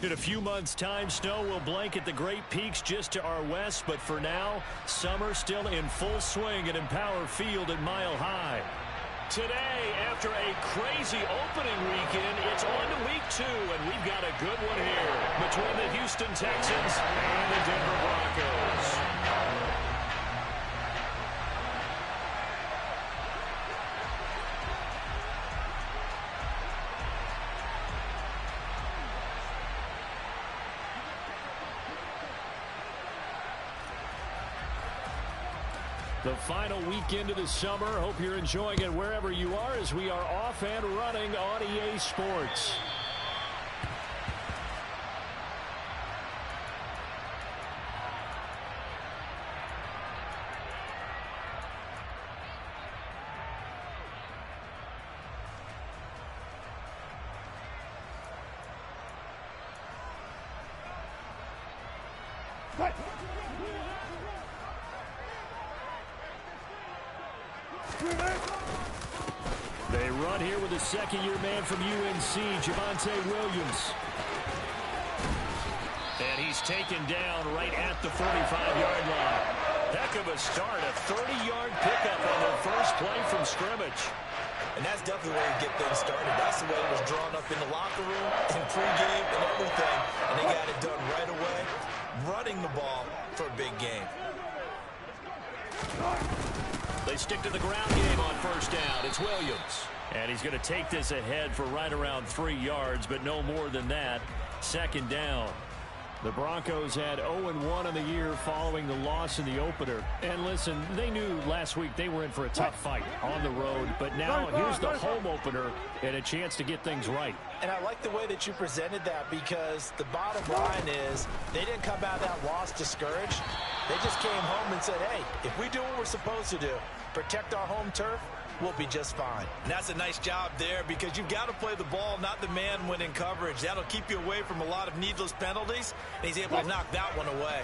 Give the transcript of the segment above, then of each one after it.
In a few months' time, snow will blanket the Great Peaks just to our west, but for now, summer still in full swing at Empower Field at Mile High. Today, after a crazy opening weekend, it's on to week 2, and we've got a good one here between the Houston Texans and the Denver Broncos. The final weekend of the summer. Hope you're enjoying it wherever you are as we are off and running on EA Sports. They run here with a second-year man from UNC, Javonte Williams. And he's taken down right at the 45-yard line. Heck of a start, a 30-yard pickup on their first play from scrimmage. And that's definitely the way to get things started. That's the way it was drawn up in the locker room, in pregame, and everything. And they got it done right away, running the ball for a big game. They stick to the ground game on first down. It's Williams. And he's going to take this ahead for right around 3 yards, but no more than that. Second down. The Broncos had 0-1 on the year following the loss in the opener. And listen, they knew last week they were in for a tough fight on the road. But now here's the home opener and a chance to get things right. And I like the way that you presented that, because the bottom line is they didn't come out of that loss discouraged. They just came home and said, hey, if we do what we're supposed to do, protect our home turf, we'll be just fine. And that's a nice job there, because you've got to play the ball, not the man when in coverage. That'll keep you away from a lot of needless penalties, and he's able to knock that one away.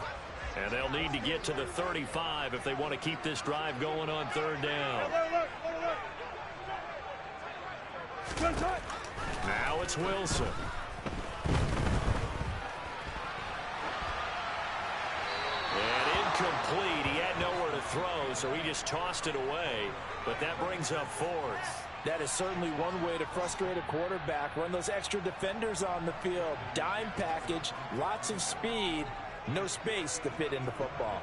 And they'll need to get to the 35 if they want to keep this drive going on third down. Now it's Wilson. And incomplete. He had nowhere to throw, so he just tossed it away. But that brings up fourth. That is certainly one way to frustrate a quarterback. Run those extra defenders on the field. Dime package, lots of speed, no space to fit in the football.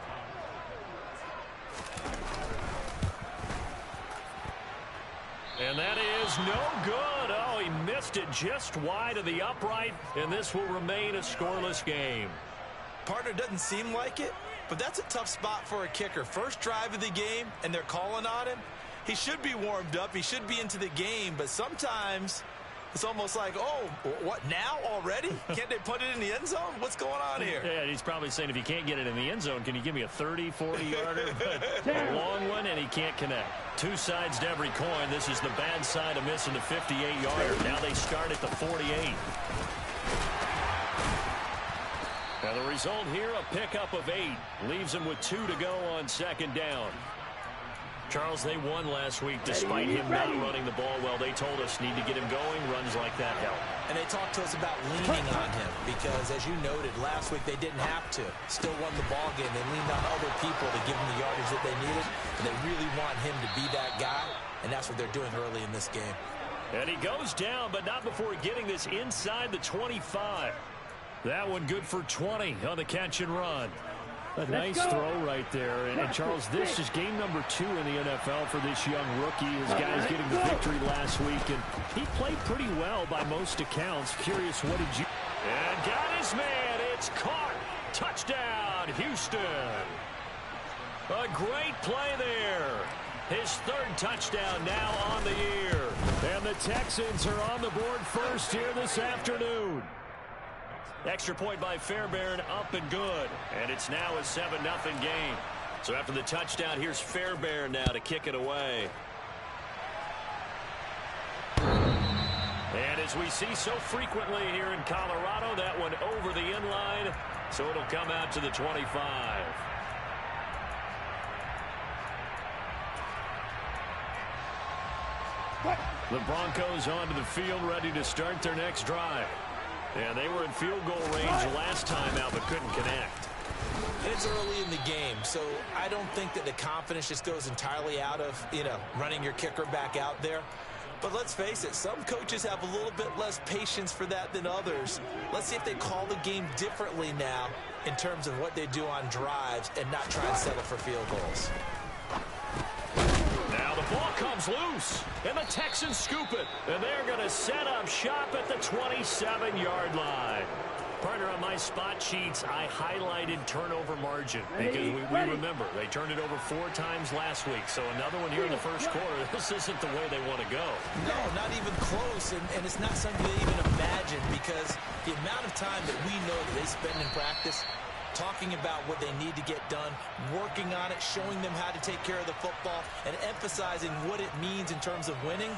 And that is no good. Oh, he missed it just wide of the upright, and this will remain a scoreless game. Partner, doesn't seem like it, but that's a tough spot for a kicker. First drive of the game, and they're calling on him. He should be warmed up. He should be into the game, but sometimes it's almost like, oh, what, now already? Can't they put it in the end zone? What's going on here? Yeah, he's probably saying, if you can't get it in the end zone, can you give me a 30, 40-yarder? A long one, and he can't connect. Two sides to every coin. This is the bad side of missing the 58-yarder. Now they start at the 48. Now the result here, a pickup of 8. Leaves him with 2 to go on second down. Charles, they won last week despite him not running the ball well. They told us need to get him going. Runs like that help. And they talked to us about leaning on him because, as you noted, last week they didn't have to. Still won the ball game. They leaned on other people to give them the yardage that they needed. And they really want him to be that guy. And that's what they're doing early in this game. And he goes down, but not before getting this inside the 25. That one good for 20 on the catch and run. A nice throw right there. And Charles, this is game number 2 in the NFL for this young rookie. His guys getting the victory last week, and he played pretty well by most accounts. Curious, what did you... And got his man. It's caught. Touchdown, Houston. A great play there. His 3rd touchdown now on the year. And the Texans are on the board first here this afternoon. Extra point by Fairbairn, up and good. And it's now a 7-0 game. So after the touchdown, here's Fairbairn now to kick it away. And as we see so frequently here in Colorado, that one over the inline. So it'll come out to the 25. The Broncos onto the field, ready to start their next drive. And they were in field goal range last time out, but couldn't connect. It's early in the game, so I don't think that the confidence just goes entirely out of, running your kicker back out there. But let's face it, some coaches have a little bit less patience for that than others. Let's see if they call the game differently now in terms of what they do on drives and not try and settle for field goals. Now the ball comes loose, and the Texans scoop it. And they're going to set up shop at the 27-yard line. Partner, on my spot sheets, I highlighted turnover margin because we remember they turned it over 4 times last week. So another one here in the first quarter. This isn't the way they want to go. No, not even close, and it's not something they even imagine because the amount of time that we know that they spend in practice talking about what they need to get done, working on it, showing them how to take care of the football, and emphasizing what it means in terms of winning.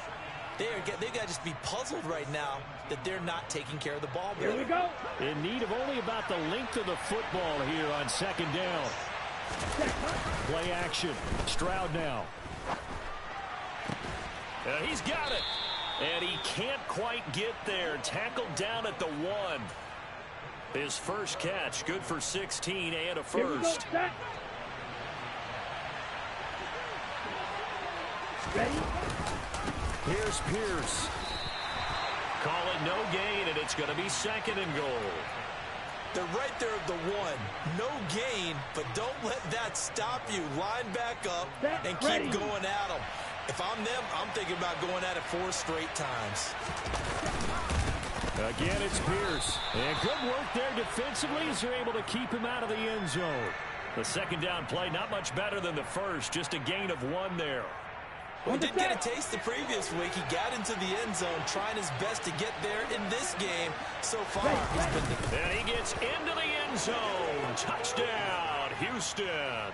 They've got to just be puzzled right now that they're not taking care of the ball better. Here we go. In need of only about the length of the football here on second down. Play action. Stroud now. He's got it. And he can't quite get there. Tackled down at the 1. His first catch, good for 16 and a first. Ready? Here's Pierce. Call it no gain, and it's going to be second and goal. They're right there at the 1. No gain, but don't let that stop you. Line back up and keep going at them. If I'm them, I'm thinking about going at it 4 straight times. Again, it's Pierce. And good work there defensively as they're able to keep him out of the end zone. The second down play, not much better than the first, just a gain of 1 there. Well, he did get a taste the previous week. He got into the end zone, trying his best to get there in this game. So far, he's been... And he gets into the end zone. Touchdown, Houston.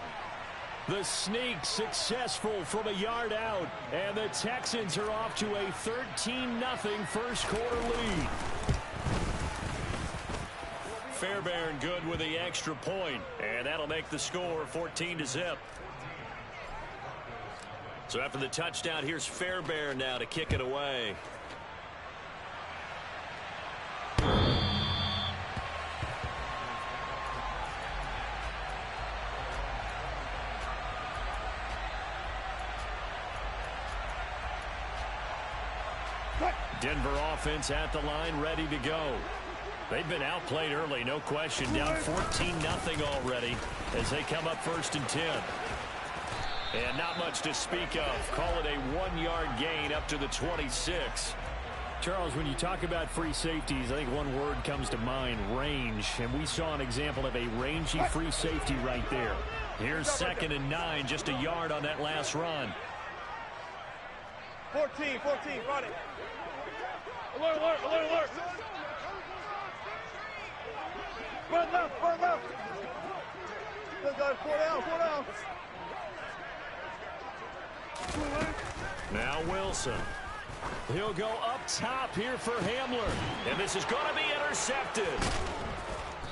The sneak successful from a yard out. And the Texans are off to a 13-0 first quarter lead. Fairbairn good with the extra point. And that'll make the score 14-0. So after the touchdown, here's Fairbairn now to kick it away. Denver offense at the line, ready to go. They've been outplayed early, no question. Down 14-0 already as they come up 1st and 10. And not much to speak of. Call it a 1-yard gain up to the 26. Charles, when you talk about free safeties, I think one word comes to mind, range. And we saw an example of a rangy free safety right there. Here's 2nd and 9, just a yard on that last run. 14, run it. Alert, alert, alert, alert. Run left, run left. Good guys, 4 down, 4 down. Now Wilson. He'll go up top here for Hamler. And this is going to be intercepted.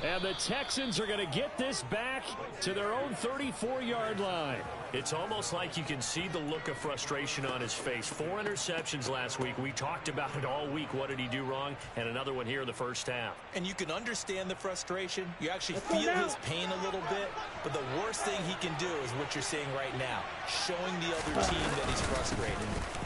And the Texans are going to get this back to their own 34-yard line. It's almost like you can see the look of frustration on his face. 4 interceptions last week. We talked about it all week. What did he do wrong? And another one here in the first half. And you can understand the frustration. You actually feel his pain a little bit. But the worst thing he can do is what you're seeing right now, showing the other team that he's frustrated.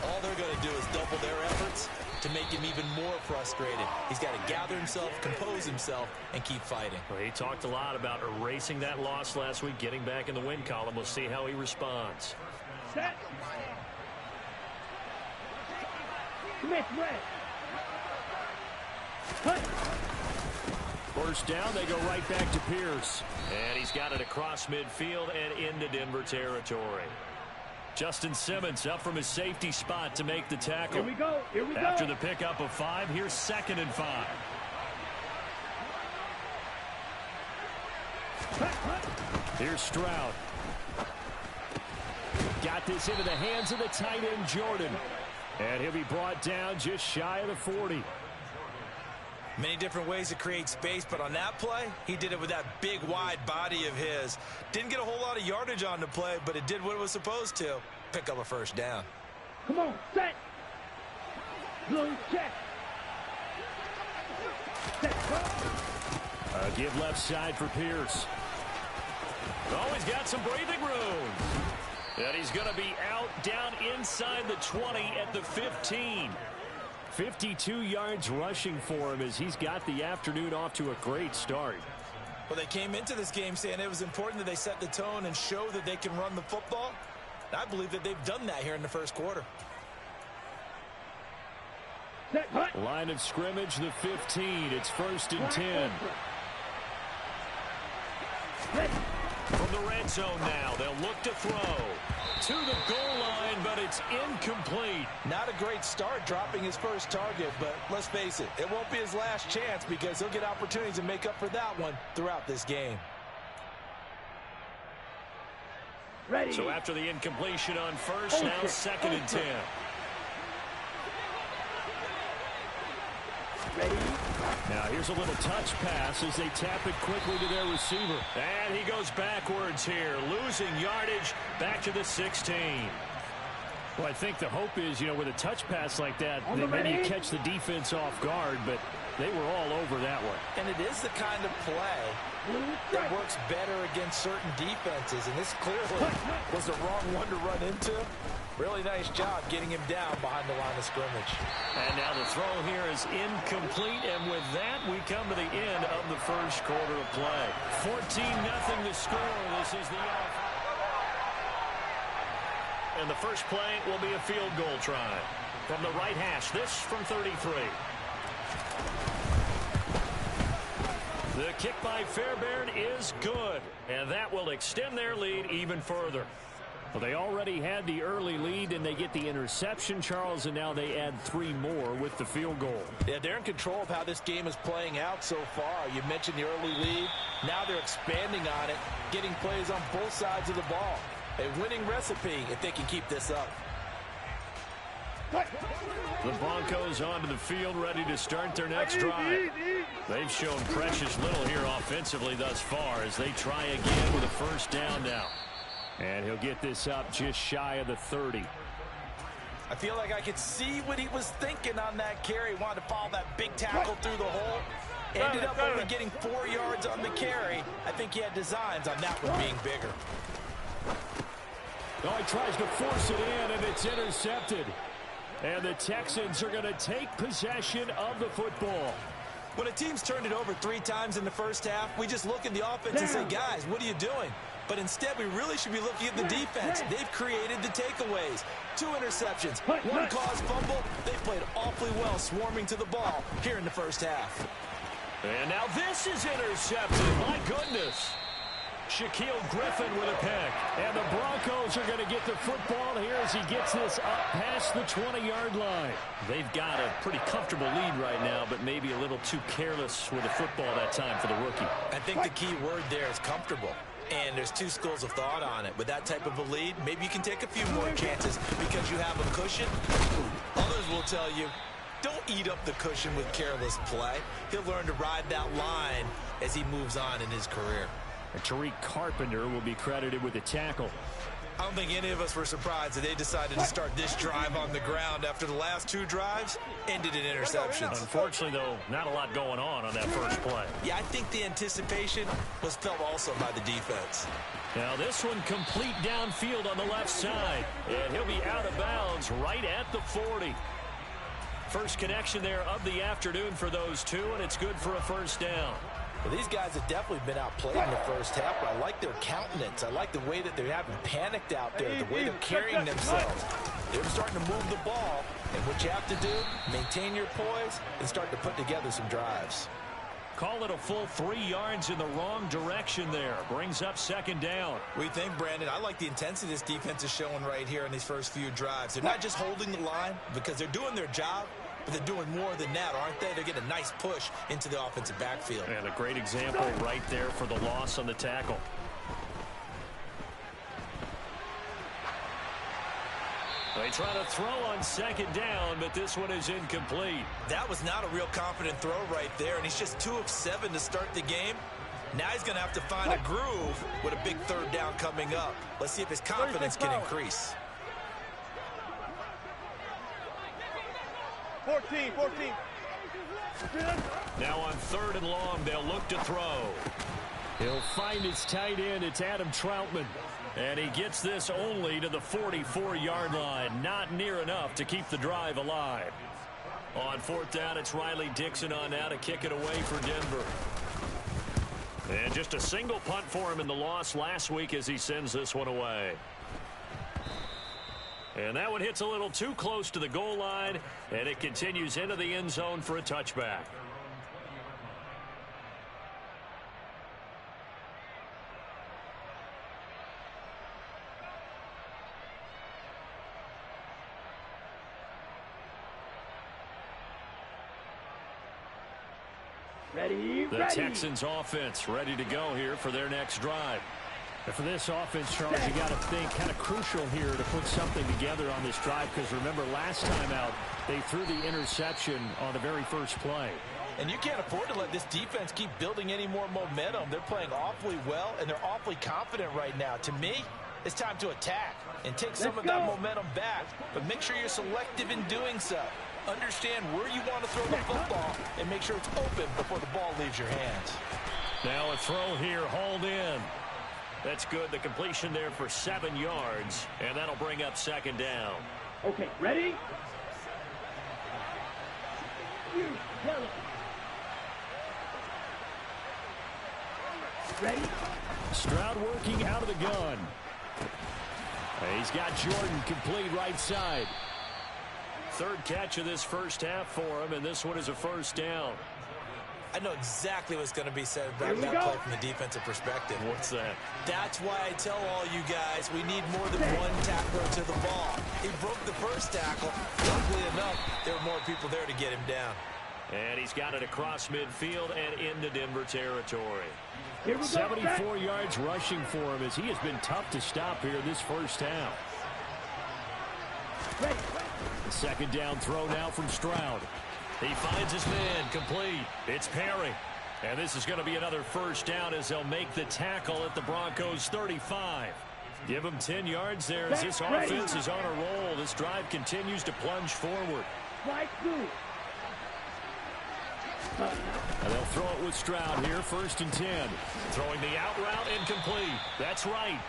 All they're going to do is double their efforts to make him even more frustrated. He's got to gather himself, compose himself, and keep fighting. Well, he talked a lot about erasing that loss last week, getting back in the win column. We'll see how he responds. Set. Smith, red. Cut. First down, they go right back to Pierce. And he's got it across midfield and into Denver territory. Justin Simmons up from his safety spot to make the tackle. Here we go. Here we go. After the pickup of 5, here's 2nd and 5. Here's Stroud. Got this into the hands of the tight end, Jordan. And he'll be brought down just shy of the 40. Many different ways to create space, but on that play, he did it with that big, wide body of his. Didn't get a whole lot of yardage on the play, but it did what it was supposed to. Pick up a first down. Come on, set. Blue check. Set. Give left side for Pierce. Oh, he's got some breathing room. And he's going to be out down inside the 20 at the 15. 52 yards rushing for him as he's got the afternoon off to a great start. Well, they came into this game saying it was important that they set the tone and show that they can run the football. And I believe that they've done that here in the first quarter. Line of scrimmage, the 15. It's 1st and 10. From the red zone now, they'll look to throw. To the goal line, but it's incomplete. Not a great start dropping his first target, but let's face it, it won't be his last chance because he'll get opportunities to make up for that one throughout this game. Ready. So after the incompletion on first, now 2nd and 10. Ready. Now here's a little touch pass as they tap it quickly to their receiver. And he goes backwards here, losing yardage back to the 16. Well, I think the hope is, with a touch pass like that maybe you catch the defense off guard, but they were all over that one. And it is the kind of play that works better against certain defenses, and this clearly was the wrong one to run into. Really nice job getting him down behind the line of scrimmage. And now the throw here is incomplete, and with that, we come to the end of the first quarter of play. 14-0 the score. This is the offense. And the first play will be a field goal try. From the right hash, this from 33. The kick by Fairbairn is good, and that will extend their lead even further. Well, they already had the early lead, and they get the interception, Charles, and now they add 3 more with the field goal. Yeah, they're in control of how this game is playing out so far. You mentioned the early lead. Now they're expanding on it, getting plays on both sides of the ball. A winning recipe if they can keep this up. The Broncos onto the field, ready to start their next drive. They've shown precious little here offensively thus far as they try again with a first down now. And he'll get this up just shy of the 30. I feel like I could see what he was thinking on that carry. Wanted to follow that big tackle through the hole. Ended up only getting 4 yards on the carry. I think he had designs on that one being bigger. Oh, he tries to force it in, and it's intercepted. And the Texans are going to take possession of the football. When a team's turned it over 3 times in the first half, we just look at the offense and say, guys, what are you doing? But instead, we really should be looking at the defense. They've created the takeaways. 2 interceptions, 1 caused fumble. They've played awfully well swarming to the ball here in the first half. And now this is intercepted. My goodness. Shaquille Griffin with a pick. And the Broncos are going to get the football here as he gets this up past the 20-yard line. They've got a pretty comfortable lead right now, but maybe a little too careless with the football that time for the rookie. I think the key word there is comfortable. And there's 2 schools of thought on it. With that type of a lead, maybe you can take a few more chances because you have a cushion. Others will tell you, don't eat up the cushion with careless play. He'll learn to ride that line as he moves on in his career. And Tariq Carpenter will be credited with the tackle. I don't think any of us were surprised that they decided to start this drive on the ground after the last 2 drives ended in interceptions. Unfortunately, though, not a lot going on that first play. Yeah, I think the anticipation was felt also by the defense. Now this one complete downfield on the left side. And he'll be out of bounds right at the 40. First connection there of the afternoon for those 2, and it's good for a first down. Well, these guys have definitely been outplayed in the first half, but I like their countenance. I like the way that they haven't panicked out there, the way they're carrying themselves. They're starting to move the ball, and what you have to do, maintain your poise and start to put together some drives. Call it a full 3 yards in the wrong direction there. Brings up second down. What do you think, Brandon? I like the intensity this defense is showing right here in these first few drives. They're not just holding the line because they're doing their job, but they're doing more than that, aren't they? They're getting a nice push into the offensive backfield. And a great example right there for the loss on the tackle. They try to throw on second down, but this one is incomplete. That was not a real confident throw right there, and he's just 2 of 7 to start the game. Now he's going to have to find a groove with a big 3rd down coming up. Let's see if his confidence can increase. 14. Now on 3rd and long, they'll look to throw. He'll find his tight end. It's Adam Troutman. And he gets this only to the 44-yard line. Not near enough to keep the drive alive. On 4th down, it's Riley Dixon on now to kick it away for Denver. And just a single punt for him in the loss last week as he sends this one away. And that one hits a little too close to the goal line, and it continues into the end zone for a touchback. The Texans offense ready to go here for their next drive. And for this offense, Charles, you got to think kind of crucial here to put something together on this drive, because remember last time out they threw the interception on the very first play. And you can't afford to let this defense keep building any more momentum. They're playing awfully well, and they're awfully confident right now. To me, it's time to attack and take some of that momentum back, but make sure you're selective in doing so. Understand where you want to throw the football and make sure it's open before the ball leaves your hands. Now a throw here, hauled in. That's good. The completion there for 7 yards, and that'll bring up 2nd down. Okay, ready? Ready? Stroud working out of the gun. He's got Jordan complete right side. 3rd catch of this first half for him, and this one is a 1st down. I know exactly what's going to be said about that play from the defensive perspective. What's that? That's why I tell all you guys we need more than one tackler to the ball. He broke the first tackle. Luckily enough, there were more people there to get him down. And he's got it across midfield and into Denver territory. 74 yards rushing for him as he has been tough to stop here this first half. The 2nd down throw now from Stroud. He finds his man complete. It's Perry. And this is going to be another 1st down as they'll make the tackle at the Broncos 35. Give him 10 yards there as this offense is on a roll. This drive continues to plunge forward. And they'll throw it with Stroud here, 1st and 10. Throwing the out route incomplete. That's right.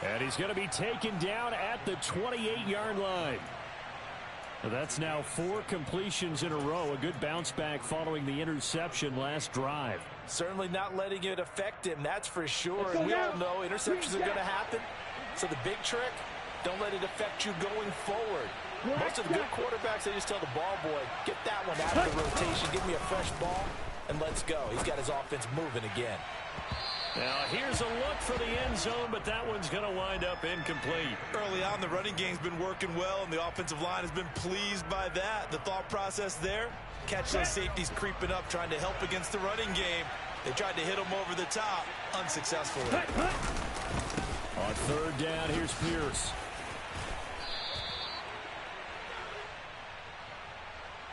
And he's going to be taken down at the 28-yard line. That's now 4 completions in a row. A good bounce back following the interception last drive. Certainly not letting it affect him, that's for sure. And we all know interceptions are going to happen. So the big trick, don't let it affect you going forward. Most of the good quarterbacks, they just tell the ball boy, get that one out of the rotation, give me a fresh ball, and let's go. He's got his offense moving again. Now here's a look for the end zone, but that one's going to wind up incomplete. Early on, the running game's been working well, and the offensive line has been pleased by that. The thought process there, catch those safeties creeping up, trying to help against the running game. They tried to hit them over the top, unsuccessfully. On 3rd down, here's Pierce.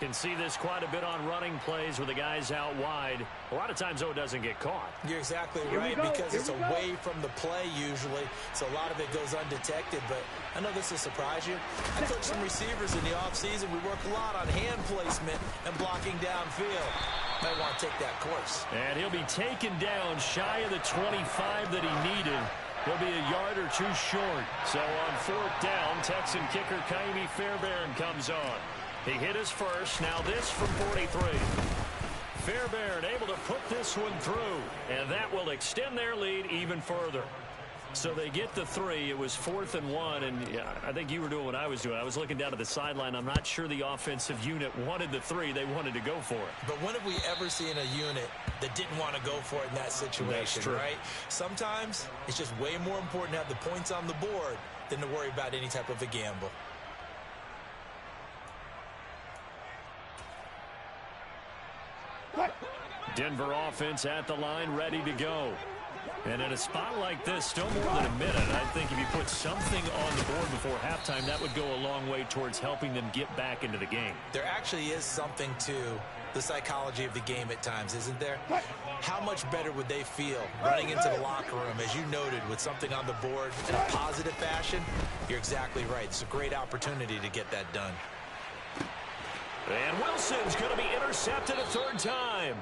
Can see this quite a bit on running plays with the guys out wide. A lot of times, though, it doesn't get caught. You're exactly right, because it's away from the play usually, so a lot of it goes undetected. But I know this will surprise you. I coach some receivers in the offseason. We work a lot on hand placement and blocking downfield. Might want to take that course. And he'll be taken down shy of the 25 that he needed. He'll be a yard or 2 short. So on 4th down, Texan kicker Kaimi Fairbairn comes on. He hit his first. Now this from 43. Fairbairn able to put this one through, and that will extend their lead even further. So they get the 3. It was 4th and 1, and yeah, I think you were doing what I was doing. I was looking down at the sideline. I'm not sure the offensive unit wanted the 3. They wanted to go for it. But when have we ever seen a unit that didn't want to go for it in that situation, right? Sometimes it's just way more important to have the points on the board than to worry about any type of a gamble. Denver offense at the line, ready to go. And in a spot like this, still more than a minute, I think if you put something on the board before halftime, that would go a long way towards helping them get back into the game. There actually is something to the psychology of the game at times, isn't there? How much better would they feel running into the locker room, as you noted, with something on the board in a positive fashion? You're exactly right. It's a great opportunity to get that done. And Wilson's going to be intercepted a third time.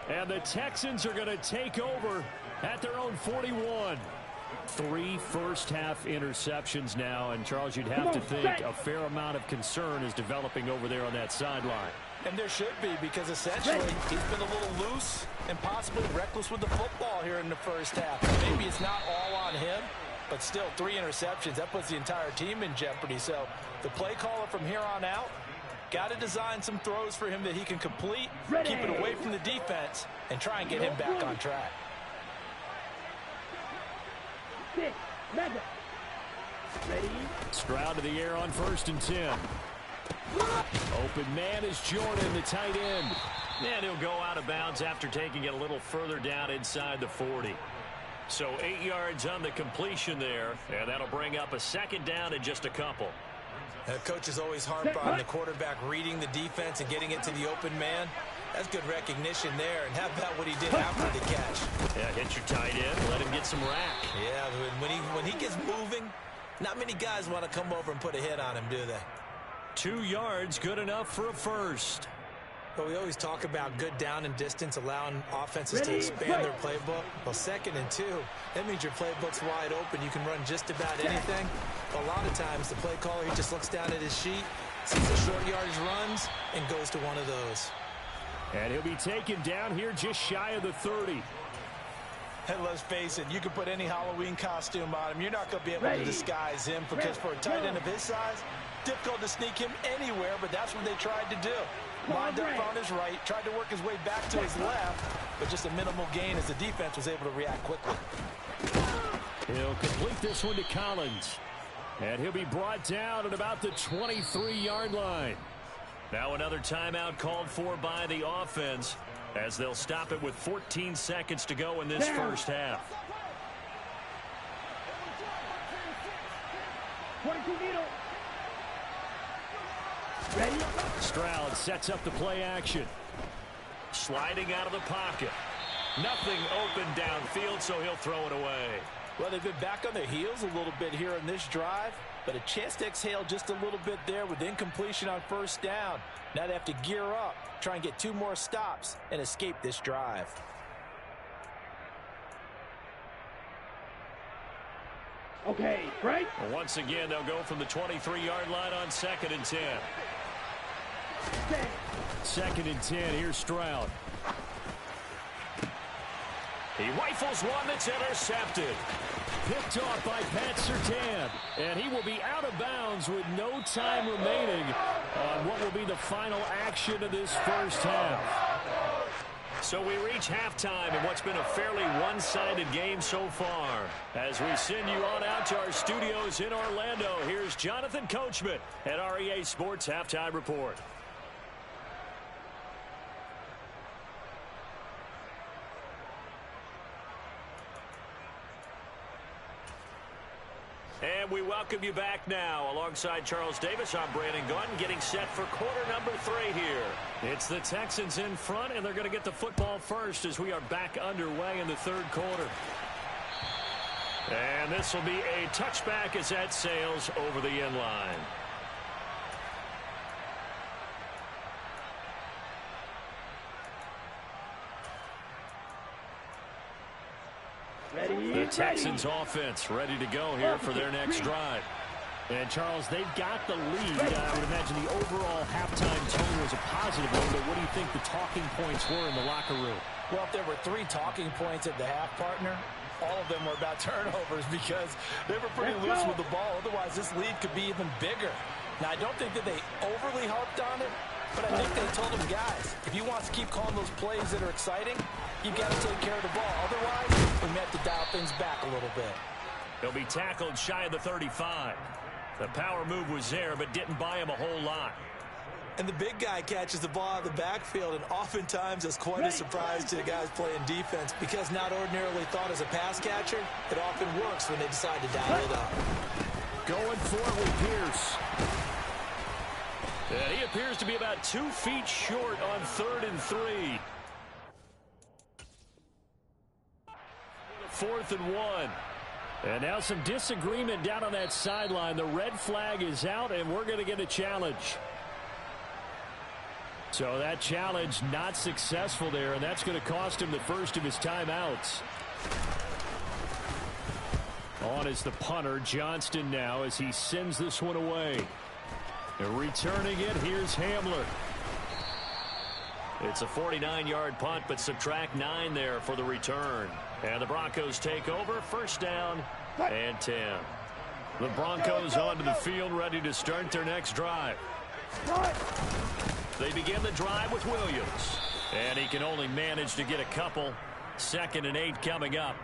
And the Texans are going to take over at their own 41. 3 first-half interceptions now. And, Charles, you'd have to think a fair amount of concern is developing over there on that sideline. And there should be, because essentially he's been a little loose and possibly reckless with the football here in the first half. Maybe it's not all on him, but still 3 interceptions. That puts the entire team in jeopardy. So the play caller from here on out got to design some throws for him that he can complete, keep it away from the defense, and try and get him back on track. Stroud to the air on 1st and 10. Open man is Jordan, the tight end. And he'll go out of bounds after taking it a little further down inside the 40. So 8 yards on the completion there, and that'll bring up a 2nd down and just a couple. Coaches always harp on the quarterback reading the defense and getting it to the open man. That's good recognition there. And how about what he did after the catch? Yeah, hit your tight end, let him get some rack. Yeah, when he gets moving, not many guys want to come over and put a hit on him, do they? 2 yards, good enough for a first. But we always talk about good down and distance, allowing offenses to expand their playbook. Well, 2nd and 2, that means your playbook's wide open. You can run just about anything. A lot of times, the play caller, he just looks down at his sheet, sees the short yardage runs, and goes to one of those. And he'll be taken down here just shy of the 30. And let's face it, you can put any Halloween costume on him. You're not going to be able to disguise him, because for a tight end of his size, difficult to sneak him anywhere, but that's what they tried to do. Lined up on his right, tried to work his way back to his left, but just a minimal gain as the defense was able to react quickly. He'll complete this one to Collins. And he'll be brought down at about the 23-yard line. Now another timeout called for by the offense, as they'll stop it with 14 seconds to go in this first half. Stroud sets up the play action. Sliding out of the pocket. Nothing open downfield, so he'll throw it away. Well, they've been back on their heels a little bit here in this drive, but a chance to exhale just a little bit there with incompletion on 1st down. Now they have to gear up, try and get 2 more stops, and escape this drive. Okay, right? Once again, they'll go from the 23-yard line on 2nd and 10. 2nd and 10, here's Stroud. He rifles one that's intercepted. Picked off by Pat Surtain. And he will be out of bounds with no time remaining on what will be the final action of this first half. So we reach halftime in what's been a fairly one-sided game so far. As we send you on out to our studios in Orlando, here's Jonathan Coachman at REA Sports Halftime Report. And we welcome you back now. Alongside Charles Davis, I'm Brandon Gunn, getting set for quarter number 3 here. It's the Texans in front, and they're going to get the football first as we are back underway in the 3rd quarter. And this will be a touchback as that sails over the end line. The Texans offense ready to go here for their next drive. And, Charles, they've got the lead. I would imagine the overall halftime tone was a positive one, but what do you think the talking points were in the locker room? Well, if there were 3 talking points at the half, partner, all of them were about turnovers, because they were pretty loose with the ball. Otherwise, this lead could be even bigger. Now, I don't think that they overly harped on it, but I think they told them, guys, if you want to keep calling those plays that are exciting, you've got to take care of the ball. Otherwise, we may have to dial things back a little bit. He'll be tackled shy of the 35. The power move was there, but didn't buy him a whole lot. And the big guy catches the ball out of the backfield, and oftentimes it's quite a surprise to the guys playing defense, because not ordinarily thought as a pass catcher, it often works when they decide to dial it up. Going for it with Pierce. And he appears to be about 2 feet short on 3rd and 3. 4th and 1. And now some disagreement down on that sideline. The red flag is out, and we're going to get a challenge. So that challenge not successful there, and that's going to cost him the first of his timeouts. On is the punter, Johnston now, as he sends this one away. And returning it, here's Hamler. It's a 49-yard punt, but subtract 9 there for the return. And the Broncos take over, first down and 10. The Broncos onto the field, ready to start their next drive. They begin the drive with Williams. And he can only manage to get a couple. 2nd and 8 coming up.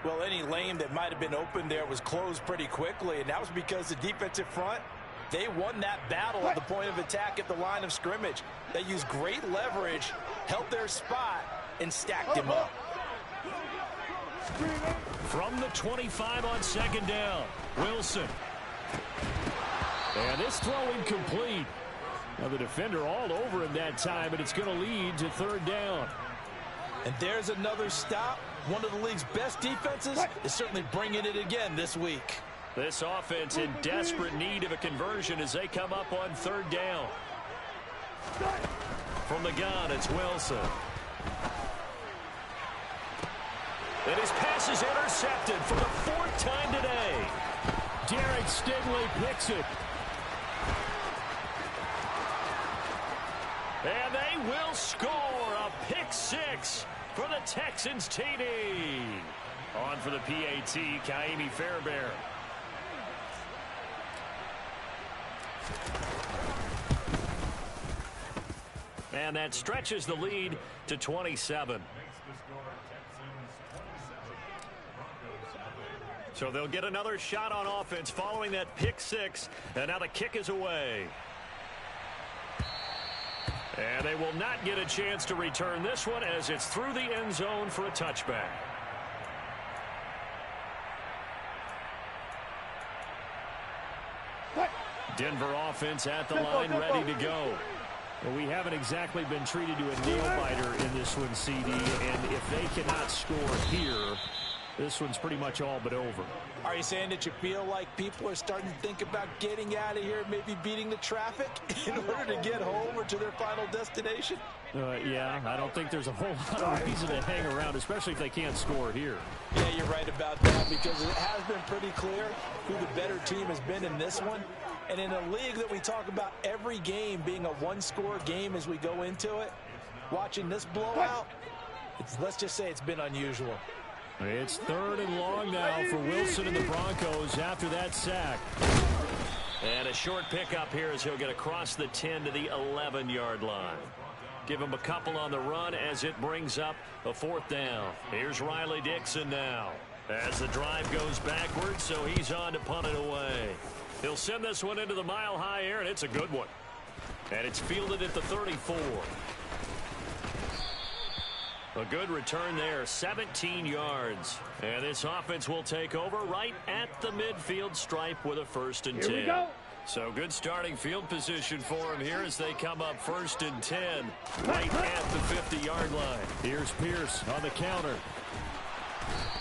Well, any lane that might have been open there was closed pretty quickly, and that was because the defensive front, they won that battle at the point of attack at the line of scrimmage. They used great leverage, held their spot, and stacked him up. From the 25 on 2nd down, Wilson. And this throw incomplete. Now the defender all over him that time, but it's going to lead to 3rd down. And there's another stop. One of the league's best defenses is certainly bringing it again this week. This offense in desperate need of a conversion as they come up on 3rd down. From the gun, it's Wilson. And his pass is intercepted for the 4th time today. Derek Stingley picks it. And they will score a pick 6 for the Texans TD. On for the PAT, Kaimi Fairbairn. And that stretches the lead to 27. So they'll get another shot on offense following that pick 6. And now the kick is away. And they will not get a chance to return this one as it's through the end zone for a touchback. Denver offense at the line, ready to go. Well, we haven't exactly been treated to a nail-biter in this one, CD. And if they cannot score here, this one's pretty much all but over. Are you saying that you feel like people are starting to think about getting out of here, maybe beating the traffic in order to get home or to their final destination? Yeah, I don't think there's a whole lot of reason to hang around, especially if they can't score here. Yeah, you're right about that, because it has been pretty clear who the better team has been in this one. And in a league that we talk about every game being a one-score game as we go into it, watching this blowout, let's just say it's been unusual. It's 3rd and long now for Wilson and the Broncos after that sack. And a short pickup here as he'll get across the 10 to the 11-yard line. Give him a couple on the run as it brings up a 4th down. Here's Riley Dixon now as the drive goes backwards, so he's on to punt it away. He'll send this one into the mile-high air, and it's a good one. And it's fielded at the 34. A good return there, 17 yards. And this offense will take over right at the midfield stripe with a 1st and 10. So good starting field position for him here as they come up 1st and 10 right at the 50-yard line. Here's Pierce on the counter.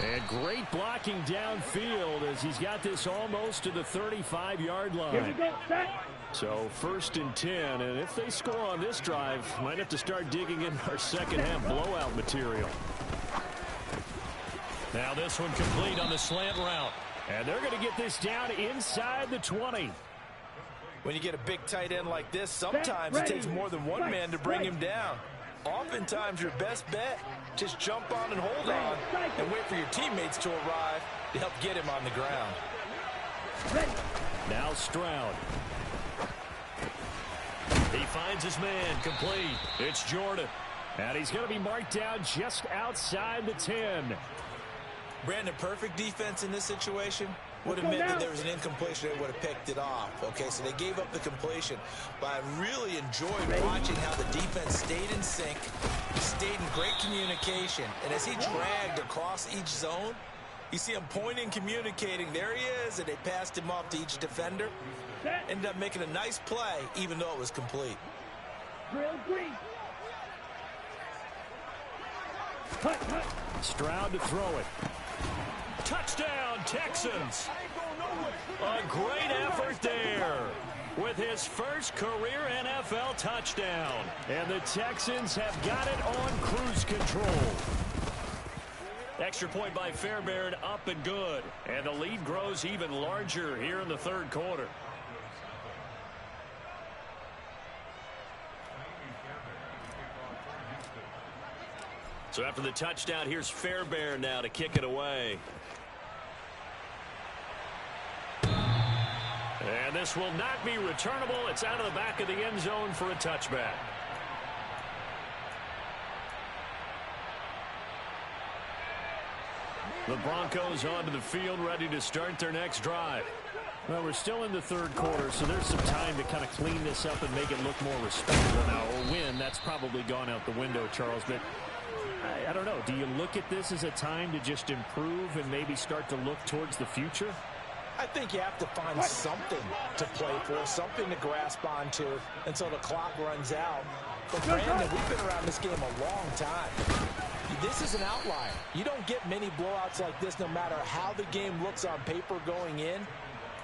And great blocking downfield as he's got this almost to the 35-yard line. Here we go, set. So 1st and 10, and if they score on this drive, might have to start digging in our second half blowout material. Now this one complete on the slant route. And they're going to get this down inside the 20. When you get a big tight end like this, sometimes it takes more than one man to bring him down. Oftentimes your best bet, just jump on and hold on and wait for your teammates to arrive to help get him on the ground. Now Stroud. He finds his man, complete. It's Jordan. And he's going to be marked down just outside the 10. Brandon, perfect defense in this situation would have meant that there was an incompletion. They would have picked it off. Okay, so they gave up the completion. But I really enjoyed watching how the defense stayed in sync, stayed in great communication. And as he dragged across each zone, you see him pointing, communicating. There he is, and they passed him off to each defender. Ended up making a nice play, even though it was complete. Stroud to throw it. Touchdown, Texans. A great effort there. with his first career NFL touchdown. And the Texans have got it on cruise control. Extra point by Fairbairn, up and good. And the lead grows even larger here in the third quarter. So after the touchdown, here's Fairbairn now to kick it away. And this will not be returnable. It's out of the back of the end zone for a touchback. The Broncos onto the field, ready to start their next drive. Well, we're still in the third quarter, so there's some time to kind of clean this up and make it look more respectable. Now, a win, that's probably gone out the window, Charles, but I don't know. Do you look at this as a time to just improve and maybe start to look towards the future? I think you have to find something to play for, something to grasp onto until the clock runs out. But Brandon, we've been around this game a long time. This is an outlier. You don't get many blowouts like this no matter how the game looks on paper going in.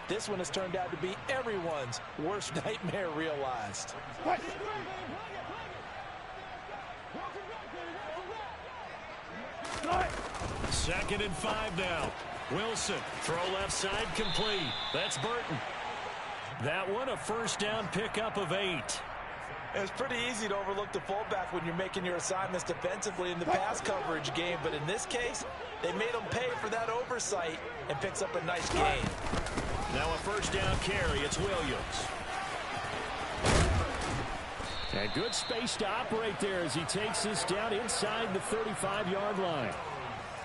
This one has turned out to be everyone's worst nightmare realized. Second and 5 now. Wilson, throw left side, complete. That's Burton. That one, a first down pickup of 8. It's pretty easy to overlook the fullback when you're making your assignments defensively in the pass coverage game, but in this case, they made him pay for that oversight and picks up a nice gain. Now a first down carry, it's Williams. And good space to operate there as he takes this down inside the 35-yard line.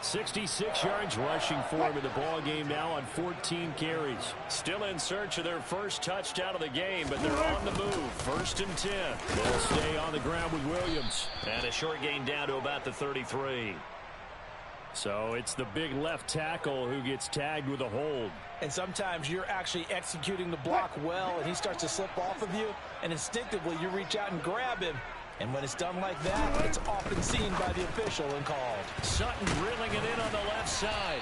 66 yards rushing for him in the ball game now on 14 carries. Still in search of their first touchdown of the game, but they're on the move. First and 10. They'll stay on the ground with Williams. And a short gain down to about the 33. So it's the big left tackle who gets tagged with a hold. And sometimes you're actually executing the block well, and he starts to slip off of you, and instinctively you reach out and grab him. And when it's done like that, it's often seen by the official and called. Sutton drilling it in on the left side.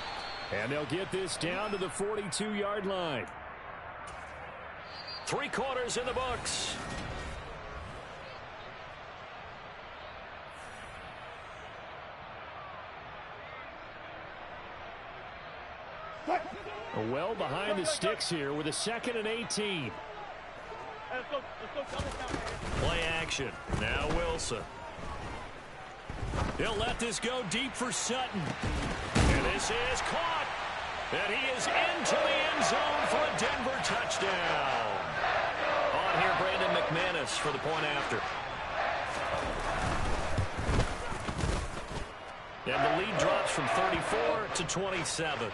And they'll get this down to the 42-yard line. 3 quarters in the books. Well behind the sticks here with a 2nd and 18. Play action. Now Wilson. He'll let this go deep for Sutton. And this is caught. And he is into the end zone for a Denver touchdown. On here, Brandon McManus for the point after. And the lead drops from 34 to 27.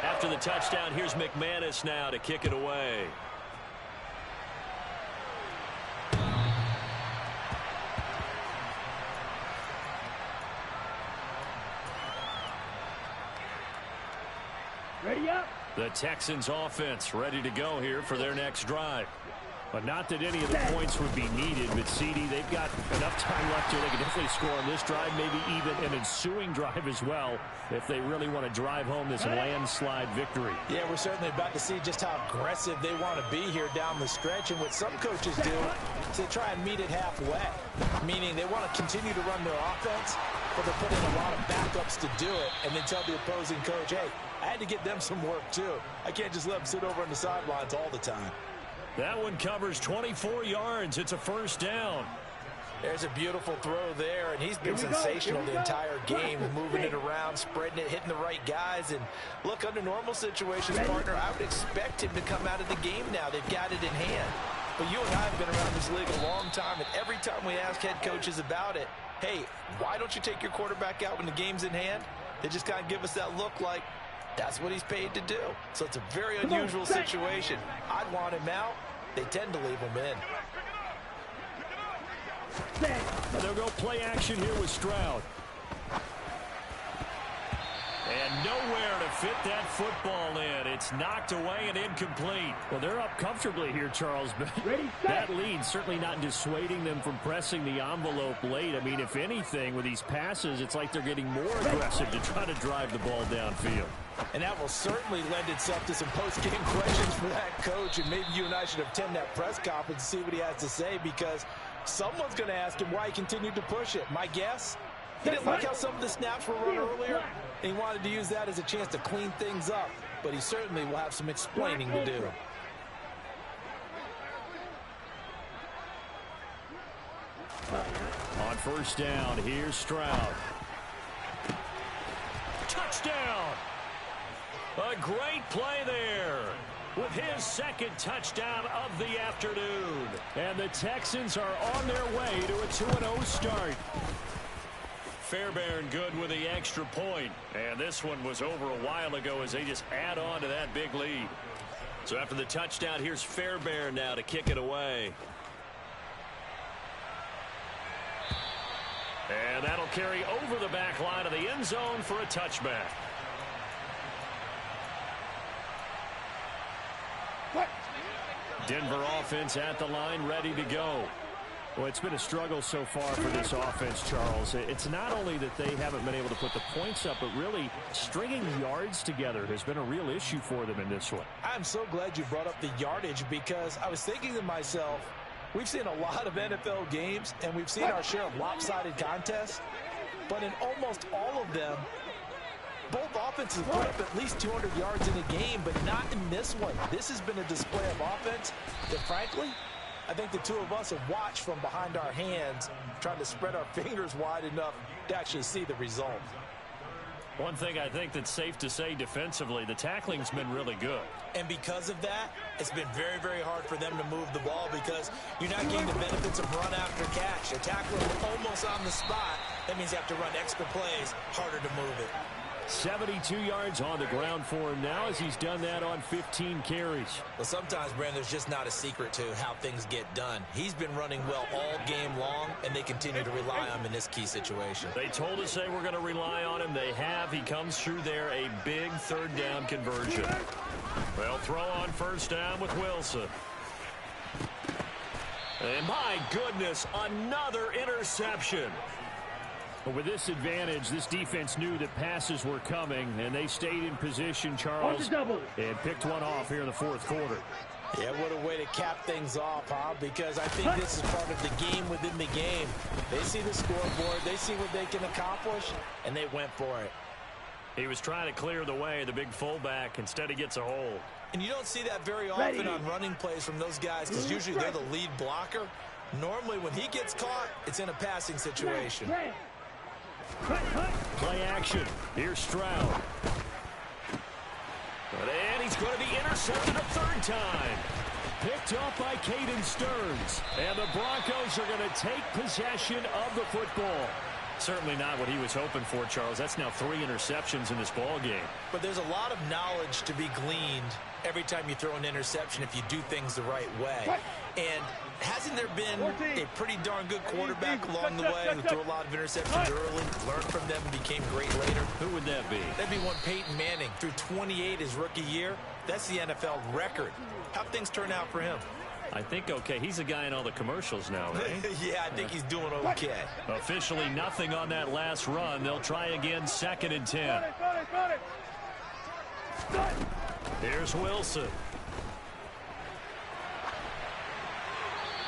After the touchdown, here's McManus now to kick it away. Ready up. The Texans offense ready to go here for their next drive. But not that any of the points would be needed, but CD, they've got enough time left here. They can definitely score on this drive, maybe even an ensuing drive as well, if they really want to drive home this landslide victory. Yeah, we're certainly about to see just how aggressive they want to be here down the stretch. And what some coaches do is they try and meet it halfway, meaning they want to continue to run their offense, but they're putting a lot of backups to do it, and then tell the opposing coach, hey, I had to get them some work too. I can't just let them sit over on the sidelines all the time. That one covers 24 yards. It's a first down. There's a beautiful throw there, and he's been sensational the entire game, moving it around, spreading it, hitting the right guys. And look, under normal situations, partner, I would expect him to come out of the game now. They've got it in hand. But you and I have been around this league a long time, and every time we ask head coaches about it, hey, why don't you take your quarterback out when the game's in hand? They just kind of give us that look like, that's what he's paid to do. So it's a very unusual situation. I'd want him out. They tend to leave him in. They'll go play action here with Stroud. And nowhere to fit that football in. It's knocked away and incomplete. Well, they're up comfortably here, Charles, but that lead certainly not dissuading them from pressing the envelope late. I mean, if anything, with these passes, it's like they're getting more aggressive to try to drive the ball downfield. And that will certainly lend itself to some post-game questions for that coach. And maybe you and I should attend that press conference and see what he has to say, because someone's going to ask him why he continued to push it. My guess, he didn't like how some of the snaps were run earlier, and he wanted to use that as a chance to clean things up. But he certainly will have some explaining to do. On first down, here's Stroud. Touchdown! A great play there with his second touchdown of the afternoon. And the Texans are on their way to a 2-0 start. Fairbairn good with the extra point. And this one was over a while ago as they just add on to that big lead. So after the touchdown, here's Fairbairn now to kick it away. And that'll carry over the back line of the end zone for a touchback. Denver offense at the line, ready to go. Well, it's been a struggle so far for this offense, Charles. It's not only that they haven't been able to put the points up, but really stringing yards together has been a real issue for them in this one. I'm so glad you brought up the yardage, because I was thinking to myself, we've seen a lot of NFL games, and we've seen our share of lopsided contests, but in almost all of them, both offenses put up at least 200 yards in a game, but not in this one. This has been a display of offense that, frankly, I think the two of us have watched from behind our hands, trying to spread our fingers wide enough to actually see the result. One thing I think that's safe to say defensively, the tackling's been really good. And because of that, it's been very, very hard for them to move the ball, because you're not getting the benefits of run after catch. They're tackling almost on the spot. That means you have to run extra plays, harder to move it. 72 yards on the ground for him now, as he's done that on 15 carries. Well, sometimes, Brandon, there's just not a secret to how things get done. He's been running well all game long, and they continue to rely on him in this key situation. They told us they were going to rely on him. They have. He comes through there, a big third down conversion. Well, throw on first down with Wilson. And my goodness, another interception. But with this advantage, this defense knew that passes were coming, and they stayed in position, Charles, and picked one off here in the fourth quarter. Yeah, what a way to cap things off, huh? Because I think this is part of the game within the game. They see the scoreboard, they see what they can accomplish, and they went for it. He was trying to clear the way, the big fullback. Instead, he gets a hole. And you don't see that very often on running plays from those guys, because usually they're the lead blocker. Normally, when he gets caught, it's in a passing situation. Play action. Here's Stroud. And he's going to be intercepted a third time. Picked up by Caden Stearns. And the Broncos are going to take possession of the football. Certainly not what he was hoping for, Charles. That's now 3 interceptions in this ball game. But there's a lot of knowledge to be gleaned every time you throw an interception if you do things the right way. And hasn't there been a pretty darn good quarterback along the way who threw a lot of interceptions early, learned from them, and became great later? Who would that be? That'd be one Peyton Manning. Threw 28 his rookie year. That's the NFL record. How'd things turn out for him? I think okay. He's a guy in all the commercials now, right? Yeah, I think he's doing okay. Officially nothing on that last run. They'll try again, 2nd and 10. Here's Wilson.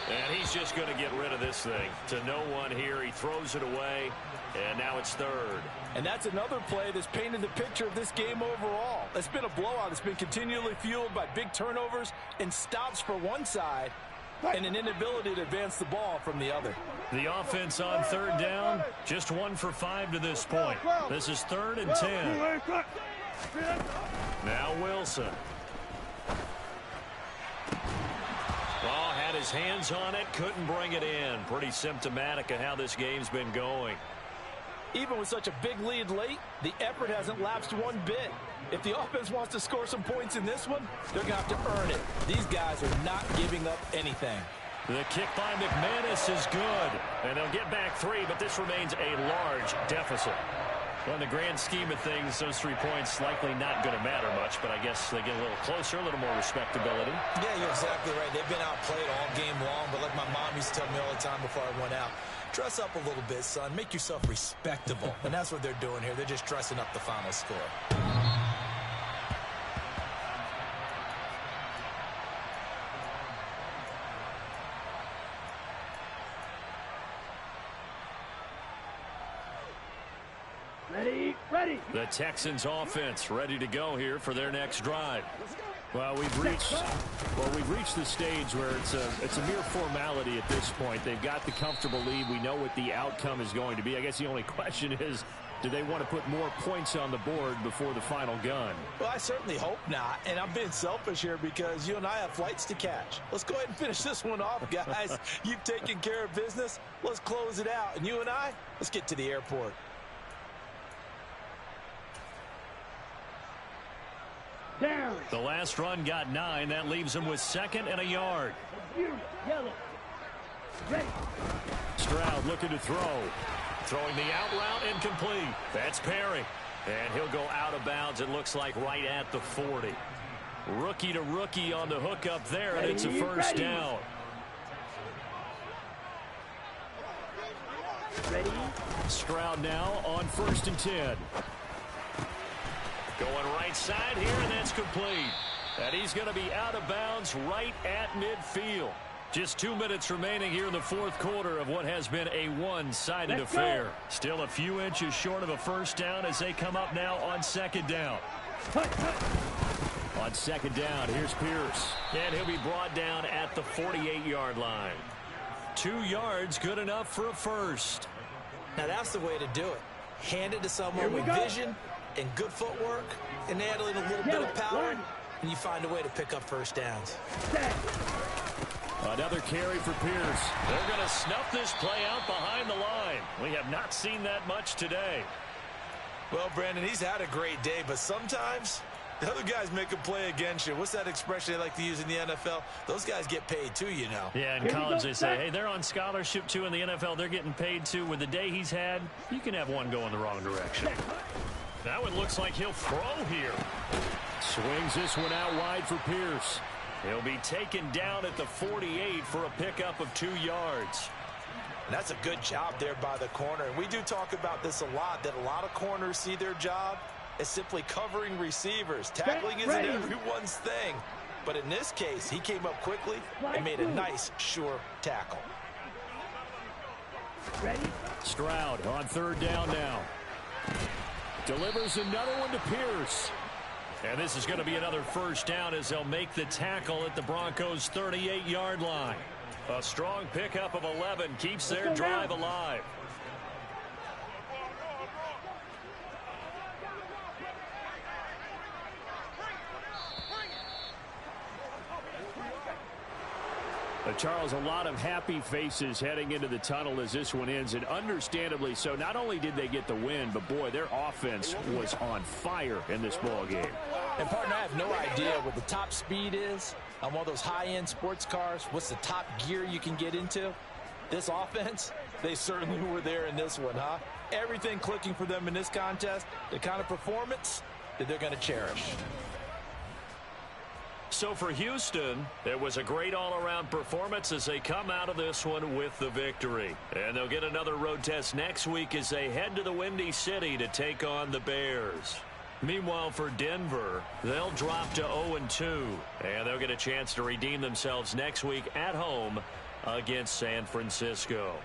And he's just going to get rid of this thing. To no one here. He throws it away. And now it's 3rd. And that's another play that's painted the picture of this game overall. It's been a blowout. It's been continually fueled by big turnovers and stops for one side and an inability to advance the ball from the other. The offense on 3rd down, just 1 for 5 to this point. This is 3rd and 10. Now Wilson. Well, had his hands on it, couldn't bring it in. Pretty symptomatic of how this game's been going. Even with such a big lead late, the effort hasn't lapsed one bit. If the offense wants to score some points in this one, they're going to have to earn it. These guys are not giving up anything. The kick by McManus is good. And they'll get back 3, but this remains a large deficit. Well, in the grand scheme of things, those 3 points likely not going to matter much, but I guess they get a little closer, a little more respectability. Yeah, you're exactly right. They've been outplayed all game long, but like my mom used to tell me all the time before I went out, dress up a little bit, son. Make yourself respectable. And that's what they're doing here. They're just dressing up the final score. Ready. The Texans offense ready to go here for their next drive. Well, we've reached the stage where it's a mere formality at this point. They've got the comfortable lead. We know what the outcome is going to be. I guess the only question is, do they want to put more points on the board before the final gun? Well, I certainly hope not, and I'm being selfish here because you and I have flights to catch. Let's go ahead and finish this one off, guys. You've taken care of business. Let's close it out, and you and I, let's get to the airport. Down. The last run got 9. That leaves him with 2nd and a yard. Yellow. Ready. Stroud looking to throw. Throwing the out route incomplete. That's Perry. And he'll go out of bounds, it looks like, right at the 40. Rookie to rookie on the hook up there, and it's a first down. Ready. Stroud now on 1st and 10. Going right side here, and that's complete. And he's going to be out of bounds right at midfield. Just 2 minutes remaining here in the 4th quarter of what has been a one-sided affair. Still a few inches short of a first down as they come up now on 2nd down. On 2nd down, here's Pierce. And he'll be brought down at the 48-yard line. 2 yards, good enough for a first. Now that's the way to do it. Hand it to someone with vision and good footwork, and add a little bit of power, and you find a way to pick up first downs. Another carry for Pierce. They're going to snuff this play out behind the line. We have not seen that much today. Well, Brandon, he's had a great day, but sometimes the other guys make a play against you. What's that expression they like to use in the NFL? Those guys get paid too, you know. Yeah, in college they say, hey, they're on scholarship too. In the NFL, they're getting paid too. With the day he's had, you can have one going the wrong direction. That one looks like he'll throw here. Swings this one out wide for Pierce. He'll be taken down at the 48 for a pickup of 2 yards. And that's a good job there by the corner. And we do talk about this a lot, that a lot of corners see their job as simply covering receivers. Tackling isn't everyone's thing. But in this case, he came up quickly and made a nice, sure tackle. Ready. Stroud on 3rd down now. Delivers another one to Pierce. And this is going to be another first down as they'll make the tackle at the Broncos' 38-yard line. A strong pickup of 11 keeps their drive alive. Charles, a lot of happy faces heading into the tunnel as this one ends, and understandably so. Not only did they get the win, but boy, their offense was on fire in this ball game. And partner, I have no idea what the top speed is on one of those high-end sports cars. What's the top gear you can get into? This offense, they certainly were there in this one, huh? Everything clicking for them in this contest, the kind of performance that they're going to cherish. So for Houston, it was a great all-around performance as they come out of this one with the victory. And they'll get another road test next week as they head to the Windy City to take on the Bears. Meanwhile, for Denver, they'll drop to 0-2, and they'll get a chance to redeem themselves next week at home against San Francisco.